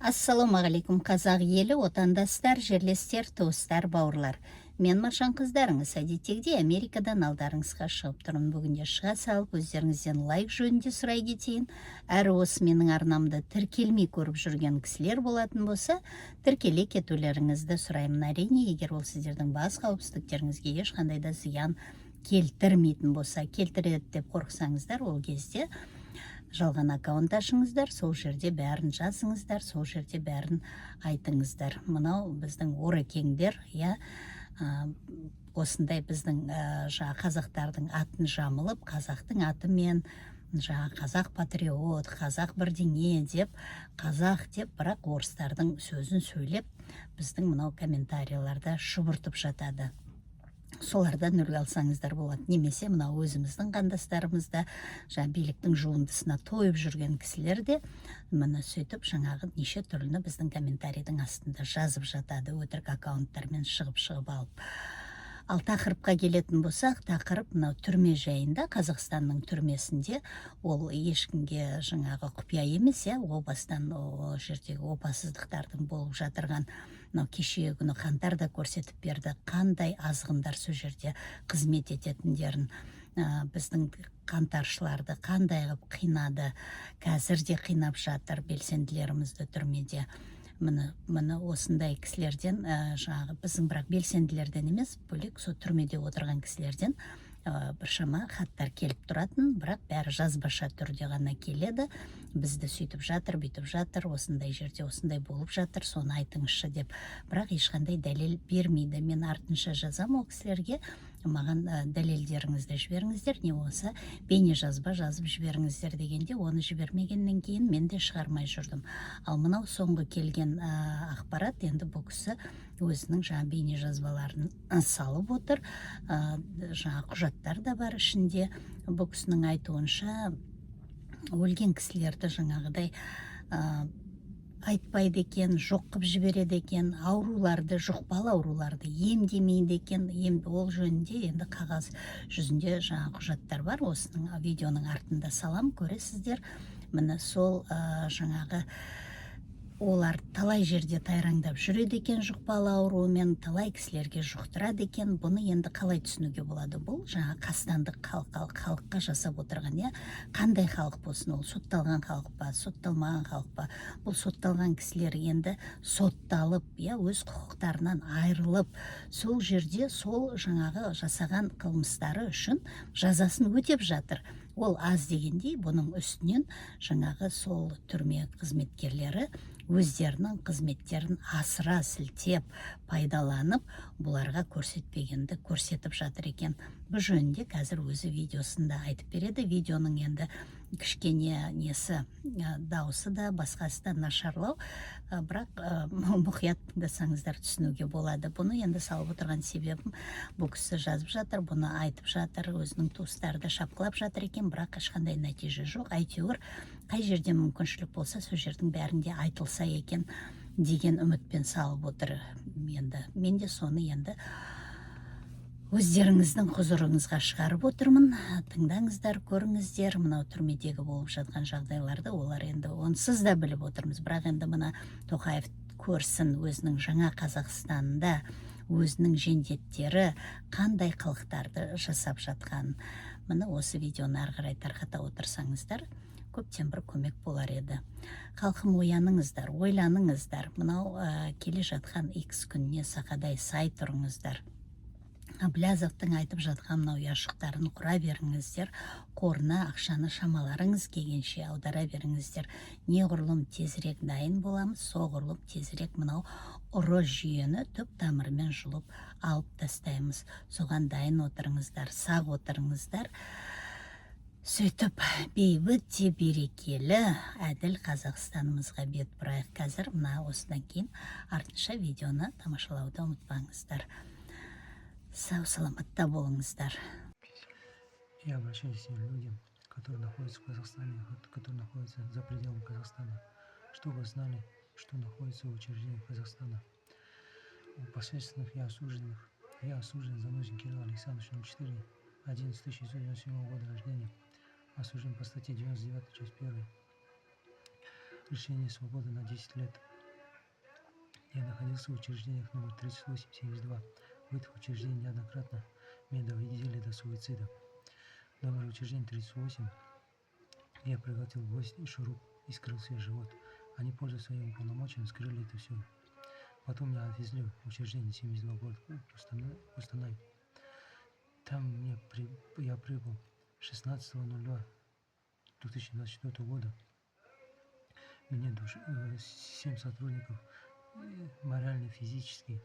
Ассалаумағалейкум қазақ елі, отандастар, жерлестер, туыстар, бауырлар. Мен Маржан қыздарыңыз, әдеттегідей Америкадан алдарыңызға шығып тұрмын. Бүгінде шыға салып, өздеріңізден лайк жөнінде сұрай кетейін. Әрі осы менің арнамды тіркелмей көріп жүрген кісілер болатын болса, тіркеле кетулеріңізді сұраймын. Әрине, егер ол сіздердің бас қауіпсіздіктеріңізге ешқандай да зиян келтірмейтін болса, келтіреді деп қорықсаңыздар, ол кезде жалған аккаунт ашыңыздар, сол жерде бәрін жазыңыздар, сол жерде бәрін айтыңыздар. Мынау біздің орекеңдер, осындай біздің қазақтардың атын жамылып, қазақтың атымен қазақ патриот, қазақ бірдеңе деп, қазақ деп, бірақ орыстардың сөзін сөйлеп, біздің мынау комментарийларда шұбыртып жатады. Солардан үлгі алсаңыздар болады. Немесе мына өзіміздің қандастарымызда биліктің жуындысына тойып жүрген кісілер де міне сөйтіп жаңағы неше түрліні біздің комментарийдің астында жазып жатады, өтірік аккаунттармен шығып алып. Ал тақырыпқа келетін болсақ, тақырып мынау түрме жайында. Қазақстанның түрмесінде ол ешкімге жаңағы құпия емес, о бастан о жердегі опасыздықтардың болып жатырған, мынау кеше күні қаңтарда көрсетіп берді, қандай азғындар сол жерде қызмет ететіндерін, біздің қаңтаршыларды қандай қылып қинады, қазір де қинап жатыр белсенділерімізді түрмеде. Міне осындай кісілерден, жаңағы біздің бірақ белсенділерден емес, бөлек сол түрмеде отырған кісілерден біршама хаттар келіп тұратын, бірақ бәрі жазбаша түрде ғана келеді. Бізді сөйтіп жатыр, бүйтіп жатыр, осындай жерде осындай болып жатыр, соны айтыңызшы деп, бірақ ешқандай дәлел бермейді. Мен артынша жазам ол кісілерге, маған дәлелдеріңізді жіберіңіздер, не болса бейне жазба жазып жіберіңіздер дегенде, оны жібермегеннен кейін мен де шығармай жүрдім. Ал мынау соңғы келген ақпарат, енді бұл кісі өзінің бейне жазбаларын салып отыр, құжаттар да бар ішінде. Бұл кісінің айтуынша өлген кісілерді жаңағыдай айтпайды екен, жоқ қып жібереді екен, ауруларды, жұқпалы ауруларды емдемейді екен. Ол жөнінде енді қағаз жүзінде құжаттар бар. Осының видеоның артында салам, көресіздер. Міне сол жаңағы олар талай жерде тайраңдап жүреді екен жұқпалы ауруымен, талай кісілерге жұқтырады екен. Бұны енді қалай түсінуге болады? Бұл қастандық халыққа жасап отырған, қандай халық болсын, ол сотталған халық па, сотталмаған халық па? Бұл сотталған кісілер енді сотталып, өз құқықтарынан айырылып, сол жерде сол жаңағы жасаған қылмыстары үшін жазасын өтеп жатыр. Ол аз дегендей, бұның үстінен жаңағы сол түрме қызметкерлері өздерінің қызметтерін асыра сілтеп, пайдаланып, бұларға көрсетпегенді көрсетіп жатыр екен. Бұл жөнінде қазір өзі видеосында айтып береді. Видеоның енді кішкене несі, дауысы да басқасы да нашарлау, бірақ мұқият тыңдасаңыздар түсінуге болады. Бұны енді салып отырған себебім, бұл кісі жазып жатыр, бұны айтып жатыр, өзінің туыстарды шапқылап жатыр екен, бірақ ешқандай нәтиже жоқ. Әйтеуір қай жерде мүмкіншілік болса, сол жердің бәрінде айтылса екен деген үмітпен салып отыр. Мен де соны енді өздеріңіздің құзырыңызға шығарып отырмын. Тыңдаңыздар, көріңіздер, мынау түрмедегі болып жатқан жағдайларды. Олар енді онсыз да біліп отырмыз, бірақ енді мына Тоқаев көрсін өзінің жаңа Қазақстанында өзінің жендеттері қандай қылықтарды жасап жатқан. Міне осы видеоны ары қарай тарқата отырсаңыздар, көптен бір көмек болар еді. Халқым, ояныңыздар, ойланыңыздар. Мынау келе жатқан X күніне сақадай сай тұрыңыздар. Аблязовтың айтып жатқан мынау ұяшықтарын құра беріңіздер, қорына ақшаны шамаларыңыз келгенше аудара беріңіздер. Неғұрлым тезірек дайын боламыз, соғұрлым тезірек мынау ұры жүйені түп тамырымен жұлып алып тастаймыз. Соған дайын отырыңыздар, сақ отырыңыздар. Сөйтіп бейбіт те берекелі әділ Қазақстанымызға бет бұрайық. Қазір мына осыдан кейін артынша видеоны тамашалауды ұмытпаңыздар. Сау саламатта болыңыздар. Я обращаюсь к тем людям, которые находятся в Казахстане, которые находятся за пределами Казахстана, чтобы вы знали, что находится в учреждениях Казахстана. У последственных и осужденных. Я осужден Занозин Кирилл Александрович, 04, 11 1997 года рождения. Осужден по статье 99, часть 1. лишения свободы на 10 лет. Я находился в учреждениях номер 3872. В этих учреждениях неоднократно меня доводили до суицида. Номер учреждения 38 я проглотил гвоздь и шуруп и скрыл себе живот. Они, пользуясь своим полномочием, скрыли это все. Потом меня отвезли в учреждение 72 город Устанай. Там я прибыл 16.02.2024 года. Меня 7 сотрудников морально, физически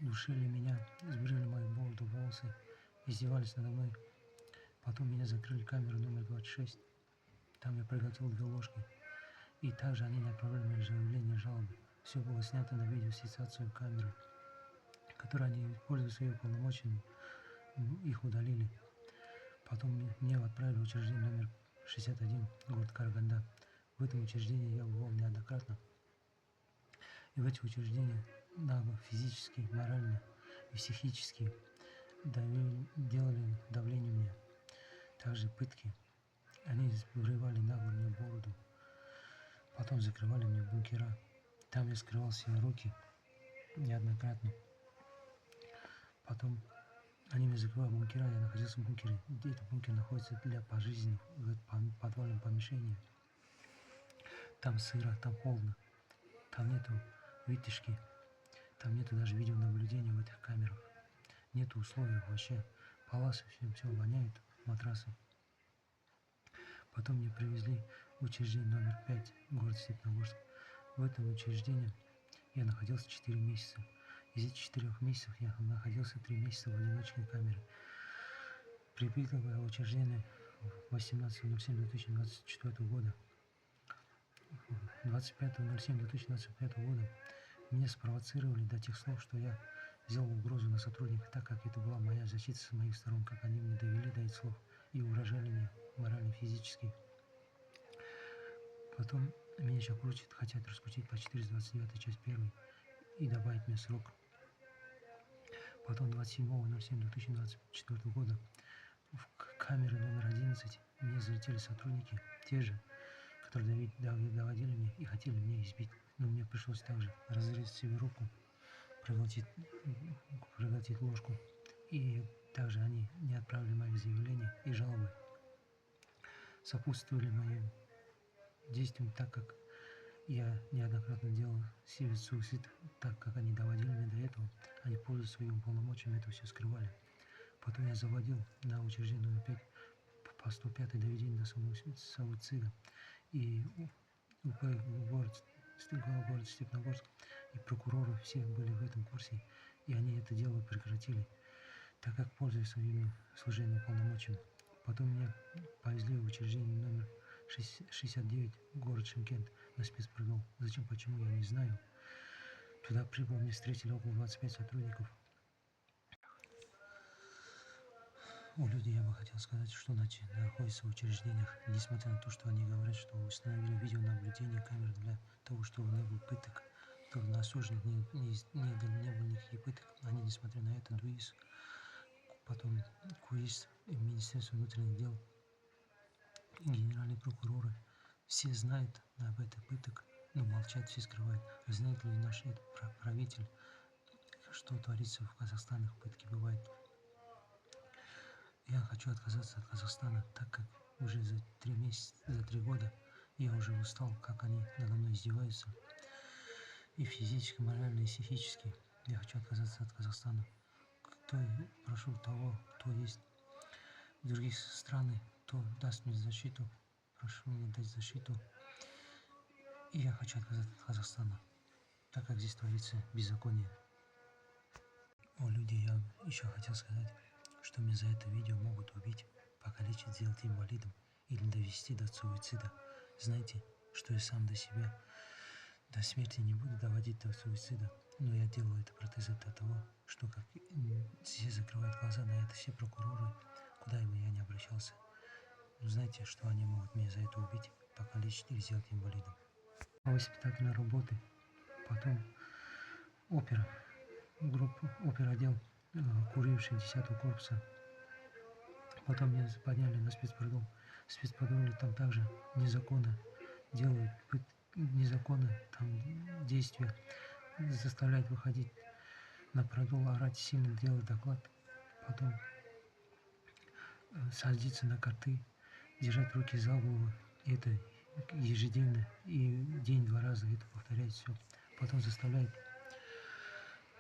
душили меня, сбрили мои бороду, волосы, издевались надо мной. Потом меня закрыли в камеру номер 26. Там я проглотил 2 ложки. И также они не отправляли мне заявление жалобы. Все было снято на видеофиксацию камеры, которую они, пользуясь своими полномочиями, их удалили. Потом меня отправили в учреждение номер 61, город Караганда. В этом учреждении я бывал неоднократно. И в этих учреждениях нагло, физически, морально и психически делали давление мне. Также пытки. Они вырывали нагло мне бороду. Потом закрывали мне бункера. Там я скрывал себе руки неоднократно. Потом они меня закрывали бункера, я находился в бункере. Этот бункер находится для пожизненных в подвальном помещении. Там сыро, там холодно. Там нету вытяжки. Там нету даже видеонаблюдения в этих камерах. Нету условий вообще. Паласы, все воняет, матрасы. Потом меня привезли в учреждение номер 5, город Степногорск. В этом учреждении я находился 4 месяца. Из этих 4 месяцев я находился 3 месяца в одиночной камере. Прибыл в учреждение 18.07.2024 года. 25.07.2025 года меня спровоцировали до тех слов, что я взял угрозу на сотрудников, так как это была моя защита с моих сторон, как они мне довели до этих слов и угрожали мне морально и физически. Потом меня еще крутят, хотят раскрутить по 429 часть 1 и добавить мне срок. Потом 27.07.2024 года в камеры номер 11 мне залетели сотрудники, те же, которые доводили меня и хотели меня избить. Но мне пришлось также разрезать себе руку, проглотить ложку. И также они не отправили мои заявления и жалобы. Сопутствовали моим действиям, так как я неоднократно делал себе суицид, так как они доводили меня до этого. Они, пользуясь своим полномочием, это все скрывали. Потом я заводил на учреждение номер 5 по 105 доведение до суицида. И город Степногорск и прокуроры все были в этом курсе, и они это дело прекратили, так как, пользуясь своими служебными полномочиями. Потом меня повезли в учреждение номер 69, город Шымкент, на спецпрогул. Зачем, почему, я не знаю. Туда прибыл, мне встретили около 25 сотрудников. У людей я бы хотел сказать, что находятся в учреждениях, несмотря на то, что они говорят, что установили видеонаблюдение камер для того, чтобы не было пыток, чтобы на осужденных не было никаких пыток. Они, несмотря на это, ДУИС, потом КУИС, Министерство внутренних дел, генеральные прокуроры, все знают об этой пыток, но молчат, все скрывают. Знает ли наш правитель, что творится в Казахстане, пытки бывают? Я хочу отказаться от Казахстана, так как уже за 3 года я уже устал, как они надо мной издеваются. И физически, морально, и психически. Я хочу отказаться от Казахстана. Прошу того, кто есть в других странах, кто даст мне защиту. Прошу мне дать защиту. И я хочу отказаться от Казахстана, так как здесь творится беззаконие. О, люди, я еще хотел сказать, что меня за это видео могут убить, покалечить, сделать инвалидом или довести до суицида. Знаете, что я сам до до смерти не буду доводить до суицида, но я делаю это протезы для того, что как все закрывают глаза на это, все прокуроры, куда бы я не обращался. Но знаете, что они могут меня за это убить, покалечить или сделать инвалидом. Воспитательные работы, потом опера, группа, оперотдел, куривший 10-го корпуса. Потом меня подняли на спецпродол спецпатруль там также незаконно делают, незаконно там действия, заставляют выходить на прогул, орать сильно, делать доклад, потом садиться на карты, держать руки за голову. И это ежедневно, и день-два раза это повторяет все. Потом заставляют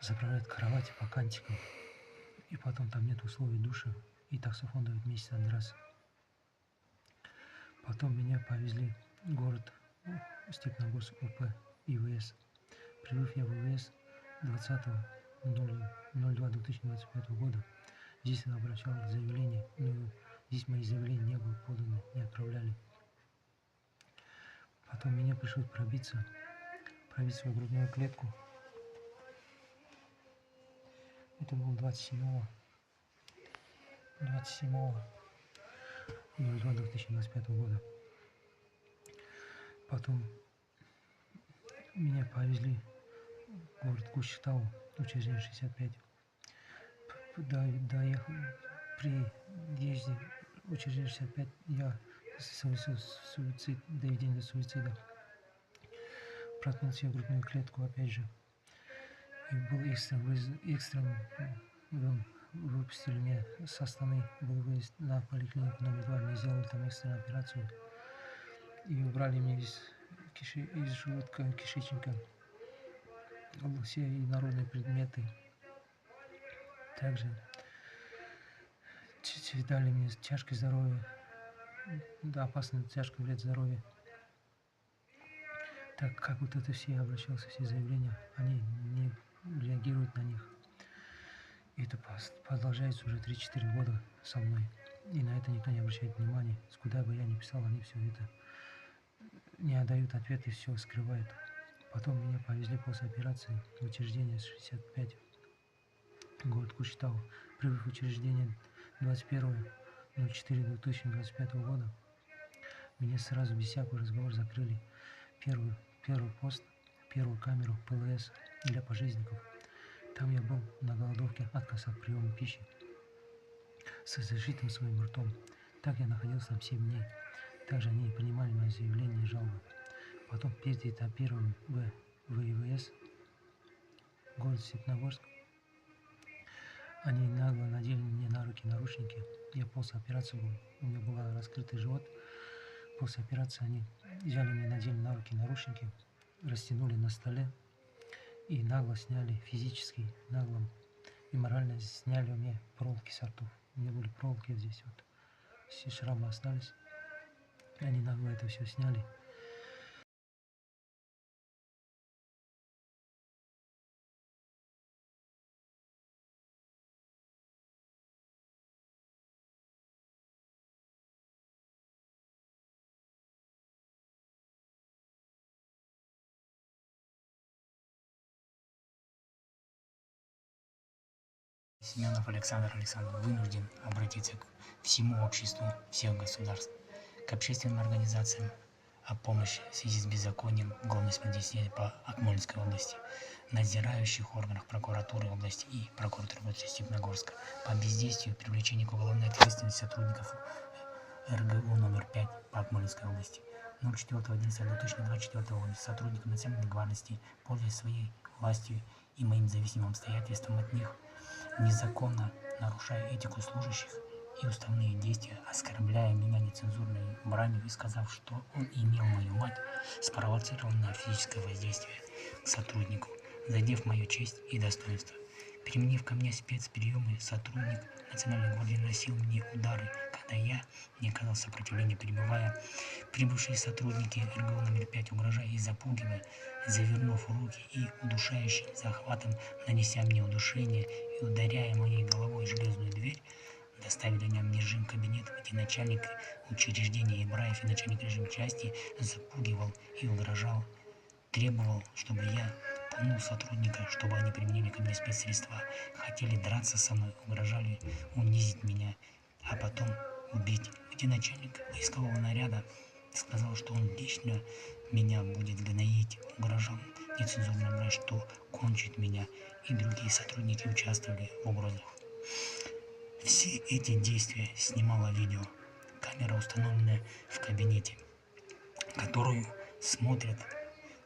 заправлять кровати по кантикам. И потом там нет условий душа, и таксофон дают месяц отдраться. Потом меня повезли в город Степногорск, УП, ИВС. Прибыв я в ИВС 20.02.2025 года, здесь я обращал заявление, но здесь мои заявления не было поданы, не отправляли. Потом меня пришлось пробить свою грудную клетку. Это было 27.02.2025 года. Потом меня повезли в город Кущетау, учреждение 65. Доехал при въезде в учреждение 65 я совершил суицид, доведение до суицида. Проткнул себе грудную клетку опять же. И был экстренно выпустили меня со Астаны, был выезд на поликлинику номер 2, мне сделали там экстренную операцию. И убрали мне из желудка, кишечника все инородные предметы. Также дали мне тяжкое здоровье, да, опасный тяжкий вред здоровью. Так как вот это все, я обращался, все заявления, они не реагируют на них. И это продолжается уже 3-4 года со мной. И на это никто не обращает внимания. Куда бы я ни писал, они все это не отдают ответы, все скрывают. Потом меня повезли после операции в учреждение 65, город Кущетау. Прибыв в учреждение 21.04.2025 года, меня сразу без всякого разговора закрыли первый пост, первую камеру ПЛС для пожизненников. Там я был на голодовке, отказ от приема пищи с зашитым своим ртом. Так я находился там 7 дней. Также они не принимали мои заявления и жалобы. Потом переэтапировали в ИВС, город Степногорск. Они нагло надели мне на руки наручники. Я после операции был, у меня был раскрытый живот. После операции они взяли мне, надели на руки наручники, растянули на столе и нагло сняли, физически нагло и морально сняли у меня проволоки со ртов. У меня были проволоки здесь вот, все шрамы остались. Они нагло это все сняли. Семенов Александр Александрович вынужден обратиться к всему обществу всех государств, к общественным организациям о помощи в связи с беззаконием в Главном смотрителе по Акмолинской области, надзирающих органах прокуратуры области и прокуратуры области Степногорска по бездействию и привлечению к уголовной ответственности сотрудников РГУ номер 5 по Акмолинской области. 04.11.2024 года сотрудникам Национальной гвардии, пользуясь своей властью и моим зависимым обстоятельствам от них, незаконно нарушая этику служащих и уставные действия, оскорбляя меня нецензурной бранью и сказав, что он имел мою мать, спровоцировал на физическое воздействие к сотруднику, задев мою честь и достоинство. Применив ко мне спецприемы, сотрудник Национальной гвардии наносил мне удары, когда я не оказал сопротивления, прибывшие сотрудники РГУ номер 5, угрожая и запугивая, завернув руки и удушающим захватом, нанеся мне удушение и ударяя моей головой железную дверь, доставили меня в режим кабинет, где начальник учреждения Ибраев и начальник режим части запугивал и угрожал, требовал, чтобы я пнул сотрудника, чтобы они применили ко мне спецсредства, хотели драться со мной, угрожали унизить меня, а потом убить. Где начальник поискового наряда сказал, что он лично меня будет гноить, угрожал нецензурно брать, что кончит меня, и другие сотрудники участвовали в угрозах. Все эти действия снимало видео. камера, установленная в кабинете, которую смотрят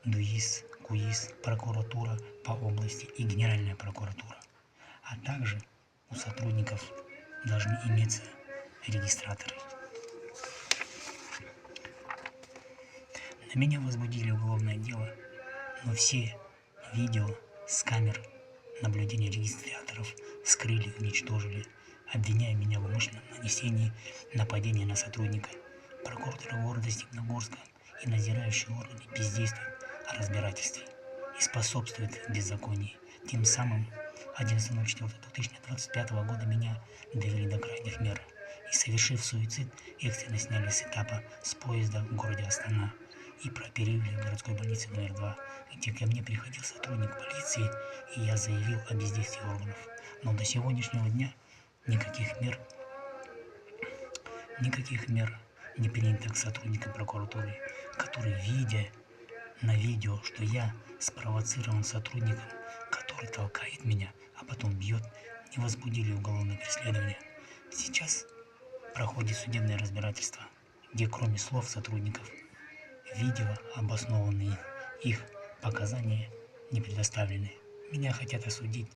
ДУИС, КУИС, прокуратура по области и Генеральная прокуратура. А также у сотрудников должны иметься регистраторы. На меня возбудили уголовное дело, но все видео с камер наблюдения регистраторов скрыли, уничтожили, обвиняя меня в умышленном нанесении нападения на сотрудника. Прокуратура города Степногорска и надзирающие органы бездействуют о разбирательстве и способствуют беззаконию. Тем самым 11.04.2025 года меня довели до крайних мер и, совершив суицид, экстренно сняли с этапа с поезда в городе Астана и прооперировали в городской больнице номер 2, где ко мне приходил сотрудник полиции, и я заявил о бездействии органов. Но до сегодняшнего дня никаких мер не принято к сотрудникам прокуратуры, которые, видя на видео, что я спровоцирован сотрудником, который толкает меня, а потом бьет, не возбудили уголовное преследование. Сейчас проходит судебное разбирательство, где кроме слов сотрудников, видео обоснованные их показания не предоставлены. Меня хотят осудить